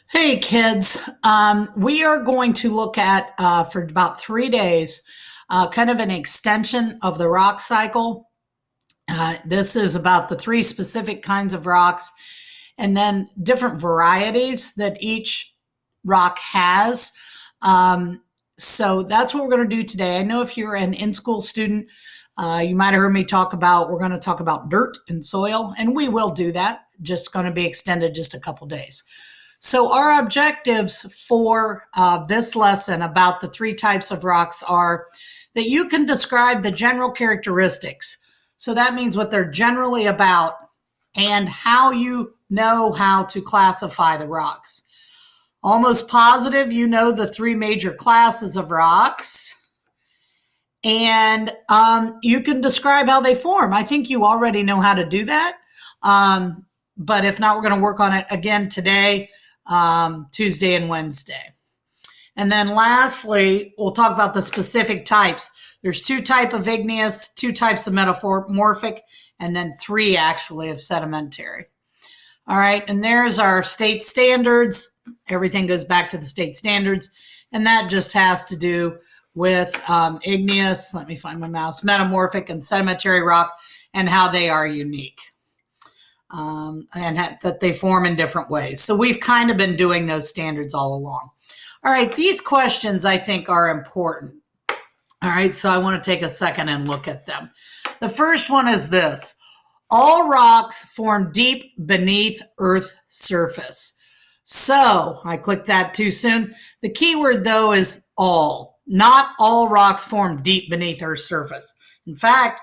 Hey kids, we are going to look at for about 3 days kind of an extension of the rock cycle. This is about the three specific kinds of rocks and then different varieties that each rock has. So that's what we're going to do today. I know if you're an in-school student, you might have heard me talk about, we're going to talk about dirt and soil, and we will do that. Just going to be extended just a couple days. So our objectives for this lesson about the three types of rocks are that you can describe the general characteristics. So that means what they're generally about and how you know how to classify the rocks. Almost positive you know the three major classes of rocks, and you can describe how they form. I think you already know how to do that, but if not, we're going to work on it again today, Tuesday and Wednesday. And then lastly, we'll talk about the specific types. There's two types of igneous, two types of metamorphic, and then three actually of sedimentary. All right, and there's our state standards. Everything goes back to the state standards, and that just has to do with igneous, let me find my mouse, metamorphic and sedimentary rock, and how they are unique. And that they form in different ways. So we've kind of been doing those standards all along. All right, these questions I think are important. All right, so I want to take a second and look at them. The first one is this. All rocks form deep beneath Earth's surface. So, I clicked that too soon. The key word though is all. Not all rocks form deep beneath Earth's surface. In fact,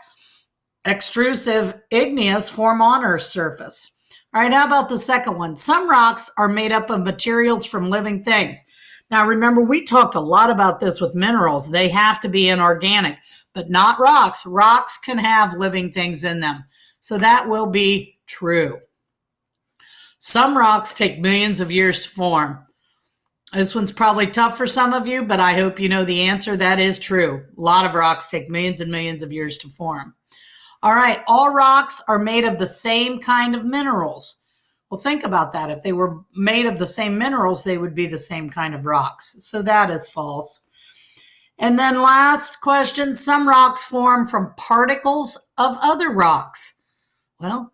extrusive igneous form on Earth's surface. All right, how about the second one? Some rocks are made up of materials from living things. Now, remember, we talked a lot about this with minerals. They have to be inorganic, but not rocks. Rocks can have living things in them. So that will be true. Some rocks take millions of years to form. This one's probably tough for some of you, but I hope you know the answer. That is true. A lot of rocks take millions and millions of years to form. All right, all rocks are made of the same kind of minerals. Well, think about that. If they were made of the same minerals, they would be the same kind of rocks. So that is false. And then last question, some rocks form from particles of other rocks. Well,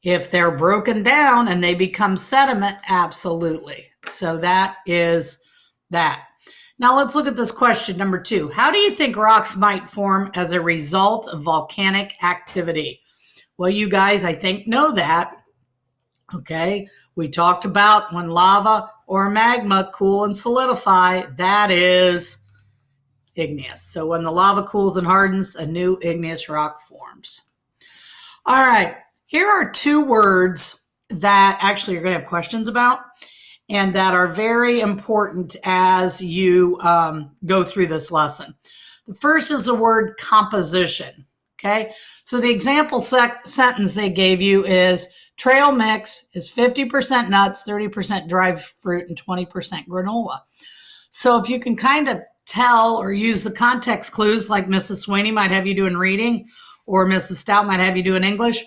if they're broken down and they become sediment, absolutely. So that is that. Now let's look at this question number 2. How do you think rocks might form as a result of volcanic activity? Well, you guys, I think, know that. Okay, we talked about when lava or magma cool and solidify, that is igneous. So when the lava cools and hardens, a new igneous rock forms. All right, here are two words that actually you're going to have questions about and that are very important as you go through this lesson. The first is the word composition, okay? So the example sentence they gave you is trail mix is 50% nuts, 30% dried fruit, and 20% granola. So if you can kind of tell or use the context clues like Mrs. Sweeney might have you do in reading or Mrs. Stout might have you do in English,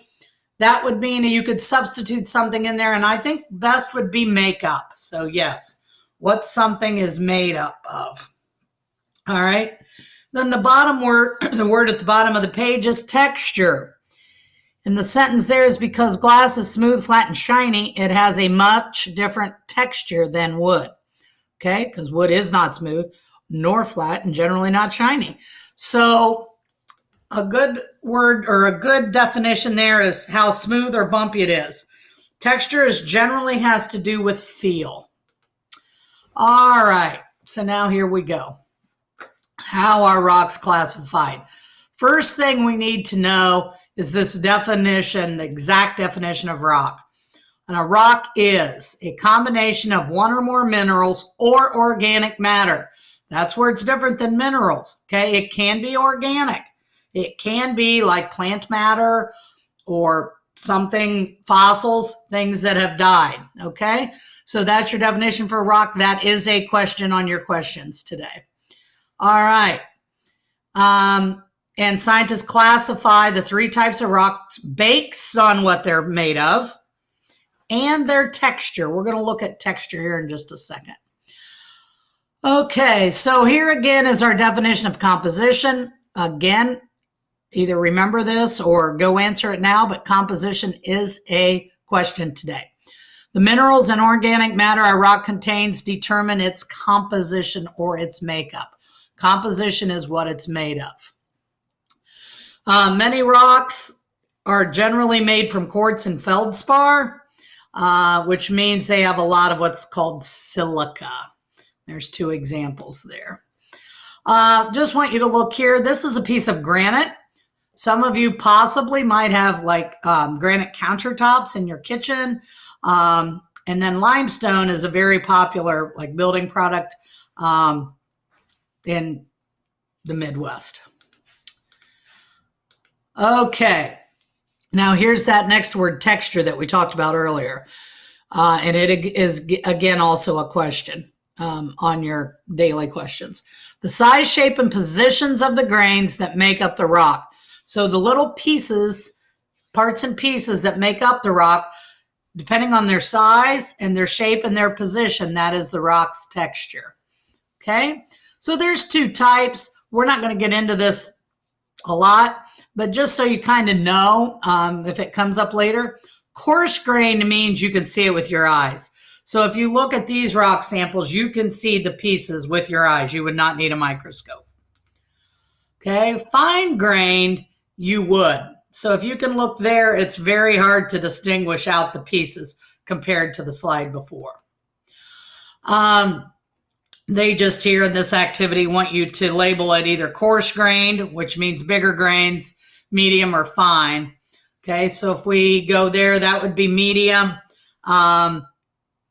that would mean you could substitute something in there, and I think best would be makeup. So yes, what something is made up of. All right. Then the bottom word, the word at the bottom of the page is texture. And the sentence there is because glass is smooth, flat, and shiny, it has a much different texture than wood. Okay, because wood is not smooth, nor flat, and generally not shiny. So a good word or a good definition there is how smooth or bumpy it is. Texture is generally has to do with feel. All right, so now here we go. How are rocks classified? First thing we need to know is this definition, the exact definition of rock. And a rock is a combination of one or more minerals or organic matter. That's where it's different than minerals, okay? It can be organic. It can be like plant matter or something, fossils, things that have died, okay? So that's your definition for rock. That is a question on your questions today. All right. And scientists classify the three types of rocks based on what they're made of and their texture. We're going to look at texture here in just a second. Okay, so here again is our definition of composition. Again, either remember this or go answer it now, but composition is a question today. The minerals and organic matter a rock contains determine its composition or its makeup. Composition is what it's made of. Many rocks are generally made from quartz and feldspar, which means they have a lot of what's called silica. There's two examples there. Just want you to look here. This is a piece of granite. Some of you possibly might have like granite countertops in your kitchen. And then limestone is a very popular like building product in the Midwest. Okay, now here's that next word, texture, that we talked about earlier. And it is, again, also a question on your daily questions. The size, shape, and positions of the grains that make up the rock. So the little pieces, parts and pieces that make up the rock, depending on their size and their shape and their position, that is the rock's texture. Okay, so there's two types. We're not going to get into this a lot, but just so you kind of know, if it comes up later, coarse grain means you can see it with your eyes. So if you look at these rock samples, you can see the pieces with your eyes. You would not need a microscope. Okay, fine grained, you would. So if you can look there, it's very hard to distinguish out the pieces compared to the slide before. They just here in this activity want you to label it either coarse grained, which means bigger grains, medium, or fine. Okay, so if we go there, that would be medium.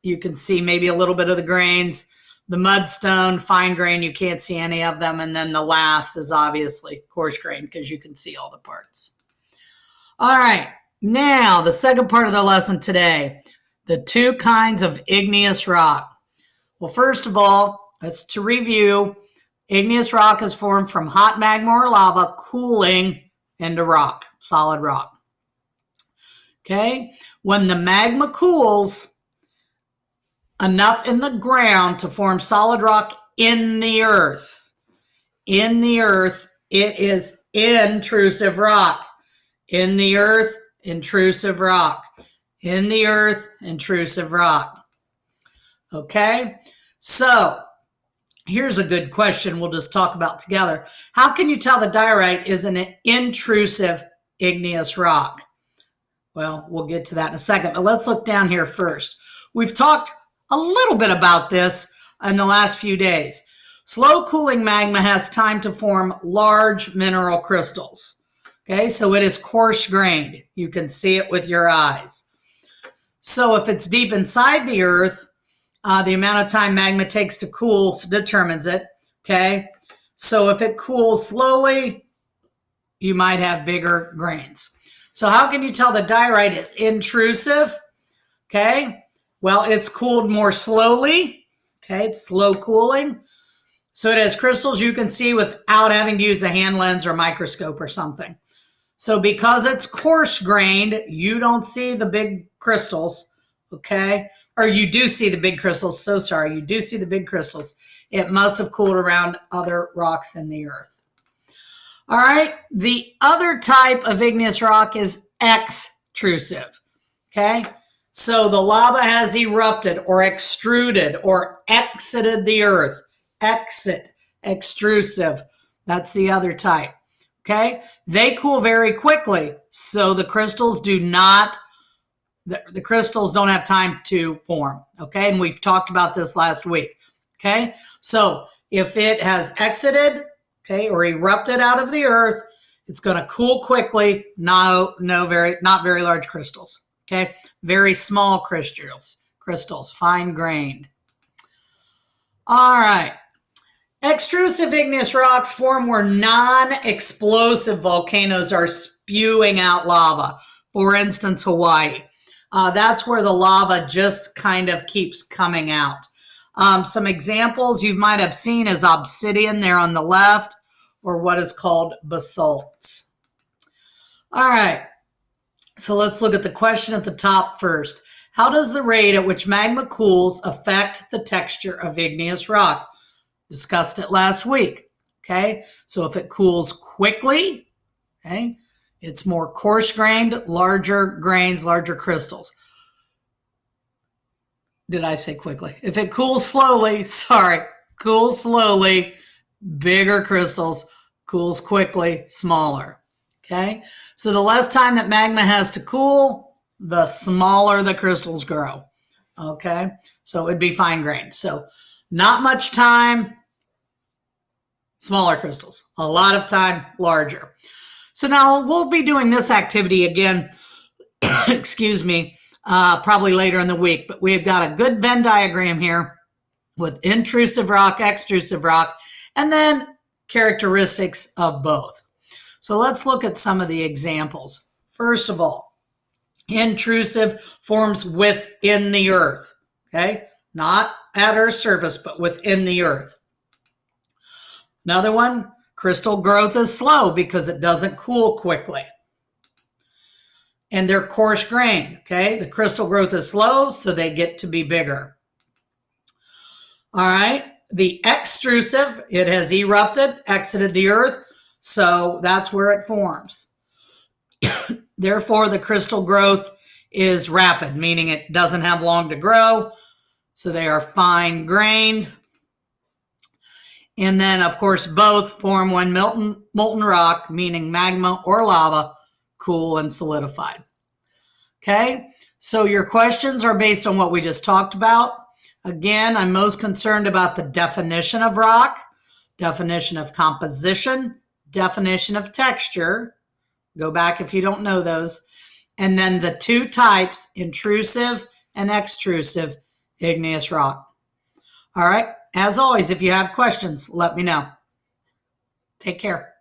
You can see maybe a little bit of the grains. The mudstone, fine grain, you can't see any of them. And then the last is obviously coarse grain because you can see all the parts. All right, now the second part of the lesson today, the two kinds of igneous rock. Well, first of all, let's to review, igneous rock is formed from hot magma or lava cooling into rock, solid rock. Okay, when the magma cools enough in the ground to form solid rock in the earth, it is intrusive rock. In the earth, intrusive rock. In the earth, intrusive rock. Okay, so here's a good question we'll just talk about together. How can you tell the diorite is an intrusive igneous rock? Well, we'll get to that in a second, but let's look down here first. We've talked a little bit about this in the last few days. Slow cooling magma has time to form large mineral crystals. Okay, so it is coarse grained. You can see it with your eyes. So if it's deep inside the earth, the amount of time magma takes to cool determines it. Okay, so if it cools slowly, you might have bigger grains. So how can you tell the diorite is intrusive? Okay, well, it's cooled more slowly. Okay, it's slow cooling. So it has crystals you can see without having to use a hand lens or microscope or something. So because it's coarse grained, you don't see the big crystals, okay? Or you do see the big crystals, so sorry, you do see the big crystals. It must have cooled around other rocks in the earth. All right, the other type of igneous rock is extrusive, okay? So the lava has erupted or extruded or exited the earth. Exit, extrusive, that's the other type. Okay, they cool very quickly, so the crystals don't have time to form. Okay, and we've talked about this last week. Okay, so if it has exited, okay, or erupted out of the earth, it's going to cool quickly. Not very large crystals. Okay, very small crystals, fine grained. All right. Extrusive igneous rocks form where non-explosive volcanoes are spewing out lava. For instance, Hawaii. That's where the lava just kind of keeps coming out. Some examples you might have seen is obsidian there on the left, or what is called basalts. All right, so let's look at the question at the top first. How does the rate at which magma cools affect the texture of igneous rock? Discussed it last week. Okay, so if it cools quickly, okay, it's more coarse-grained, larger grains, larger crystals. Did I say quickly? If it cools slowly, cools slowly, bigger crystals, cools quickly, smaller. Okay, so the less time that magma has to cool, the smaller the crystals grow. Okay, so it'd be fine grained. So not much time, smaller crystals. A lot of time, larger. So now we'll be doing this activity again, excuse me, probably later in the week, but we've got a good Venn diagram here with intrusive rock, extrusive rock, and then characteristics of both. So let's look at some of the examples. First of all, intrusive forms within the earth, okay? Not at Earth's surface, but within the earth. Another one, crystal growth is slow because it doesn't cool quickly. And they're coarse grained, okay? The crystal growth is slow, so they get to be bigger. All right, the extrusive, it has erupted, exited the earth, so that's where it forms. Therefore, the crystal growth is rapid, meaning it doesn't have long to grow, so they are fine grained. And then, of course, both form when molten rock, meaning magma or lava, cool and solidified. Okay, so your questions are based on what we just talked about. Again, I'm most concerned about the definition of rock, definition of composition, definition of texture. Go back if you don't know those. And then the two types, intrusive and extrusive igneous rock. All right, as always, if you have questions, let me know. Take care.